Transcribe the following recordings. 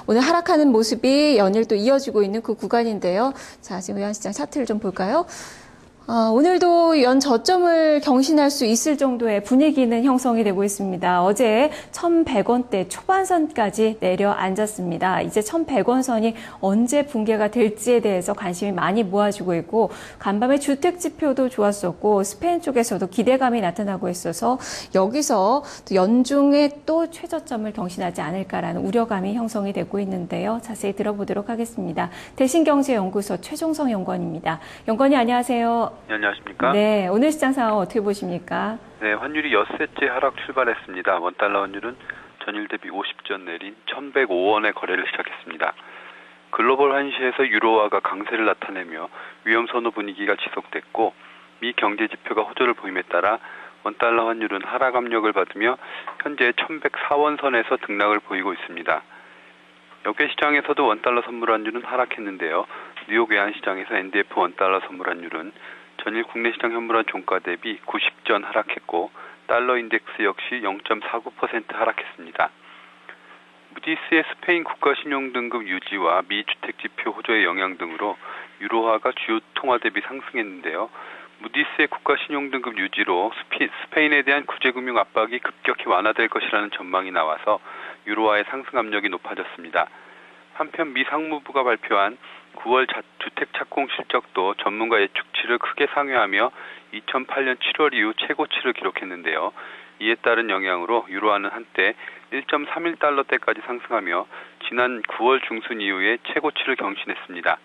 오늘 하락하는 모습이 연일 또 이어지고 있는 그 구간인데요. 자, 지금 외환시장 차트를 좀 볼까요? 오늘도 연 저점을 경신할 수 있을 정도의 분위기는 형성이 되고 있습니다. 어제 1,100원대 초반선까지 내려앉았습니다. 이제 1,100원 선이 언제 붕괴가 될지에 대해서 관심이 많이 모아지고 있고, 간밤에 주택지표도 좋았었고 스페인 쪽에서도 기대감이 나타나고 있어서 여기서 연중에 또 최저점을 경신하지 않을까라는 우려감이 형성이 되고 있는데요. 자세히 들어보도록 하겠습니다. 대신경제연구소 최종성 연구원입니다. 연구원이 안녕하세요. 네, 안녕하십니까? 네, 오늘 시장 상황 어떻게 보십니까? 네, 환율이 엿새째 하락 출발했습니다. 원달러 환율은 전일 대비 50전 내린 1,105원의 거래를 시작했습니다. 글로벌 환시에서 유로화가 강세를 나타내며 위험 선호 분위기가 지속됐고, 미 경제 지표가 호조를 보임에 따라 원달러 환율은 하락 압력을 받으며 현재 1,104원 선에서 등락을 보이고 있습니다. 역외 시장에서도 원달러 선물 환율은 하락했는데요. 뉴욕 외환시장에서 NDF 원달러 선물 환율은 전일 국내 시장 현물화 종가 대비 90전 하락했고, 달러 인덱스 역시 0.49% 하락했습니다. 무디스의 스페인 국가신용 등급 유지와 미 주택지표 호조의 영향 등으로 유로화가 주요 통화 대비 상승했는데요. 무디스의 국가신용 등급 유지로 스페인에 대한 구제금융 압박이 급격히 완화될 것이라는 전망이 나와서 유로화의 상승 압력이 높아졌습니다. 한편 미 상무부가 발표한 9월 주택 착공 실적도 전문가 예측치를 크게 상회하며 2008년 7월 이후 최고치를 기록했는데요. 이에 따른 영향으로 유로화는 한때 1.31달러대까지 상승하며 지난 9월 중순 이후에 최고치를 경신했습니다.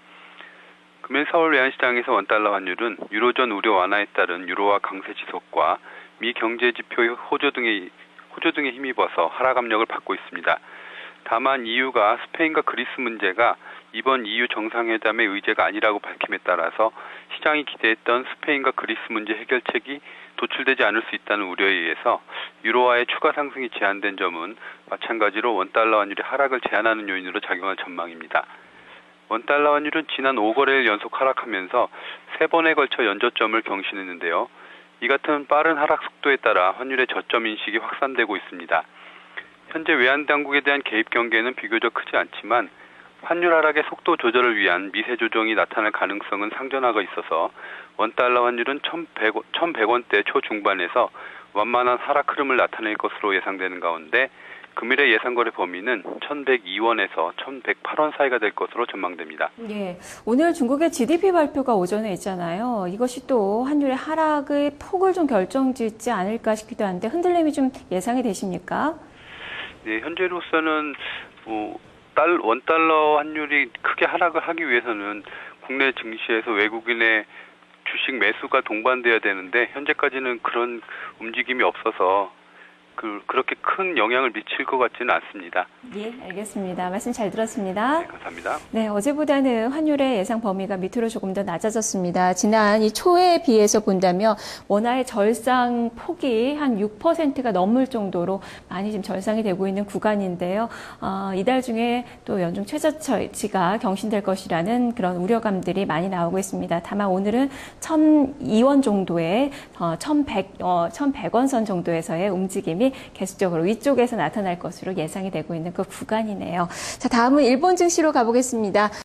금일 서울 외환시장에서 원달러 환율은 유로존 우려 완화에 따른 유로화 강세 지속과 미 경제 지표의 호조 등에 힘입어서 하락 압력을 받고 있습니다. 다만 EU가 스페인과 그리스 문제가 이번 EU 정상회담의 의제가 아니라고 밝힘에 따라서 시장이 기대했던 스페인과 그리스 문제 해결책이 도출되지 않을 수 있다는 우려에 의해서 유로화의 추가 상승이 제한된 점은 마찬가지로 원달러 환율의 하락을 제한하는 요인으로 작용할 전망입니다. 원달러 환율은 지난 5거래일 연속 하락하면서 3번에 걸쳐 연저점을 경신했는데요. 이 같은 빠른 하락 속도에 따라 환율의 저점 인식이 확산되고 있습니다. 현재 외환당국에 대한 개입 경계는 비교적 크지 않지만 환율 하락의 속도 조절을 위한 미세 조정이 나타날 가능성은 상존하고 있어서 원달러 환율은 1,100원대 초중반에서 완만한 하락 흐름을 나타낼 것으로 예상되는 가운데 금일의 예상거래 범위는 1,102원에서 1,108원 사이가 될 것으로 전망됩니다. 예, 오늘 중국의 GDP 발표가 오전에 있잖아요. 이것이 또 환율의 하락의 폭을 좀 결정짓지 않을까 싶기도 한데 흔들림이 좀 예상이 되십니까? 네, 현재로서는 원달러 환율이 크게 하락을 하기 위해서는 국내 증시에서 외국인의 주식 매수가 동반돼야 되는데 현재까지는 그런 움직임이 없어서 그렇게 큰 영향을 미칠 것 같지는 않습니다. 예, 알겠습니다. 말씀 잘 들었습니다. 네, 감사합니다. 네, 어제보다는 환율의 예상 범위가 밑으로 조금 더 낮아졌습니다. 지난 이 초에 비해서 본다면 원화의 절상 폭이 한 6%가 넘을 정도로 많이 지금 절상이 되고 있는 구간인데요. 이달 중에 또 연중 최저치가 경신될 것이라는 그런 우려감들이 많이 나오고 있습니다. 다만 오늘은 1,002원 정도의 1,100원 선 정도에서의 움직임이 계속적으로 위쪽에서 나타날 것으로 예상이 되고 있는 그 구간이네요. 자, 다음은 일본 증시로 가보겠습니다.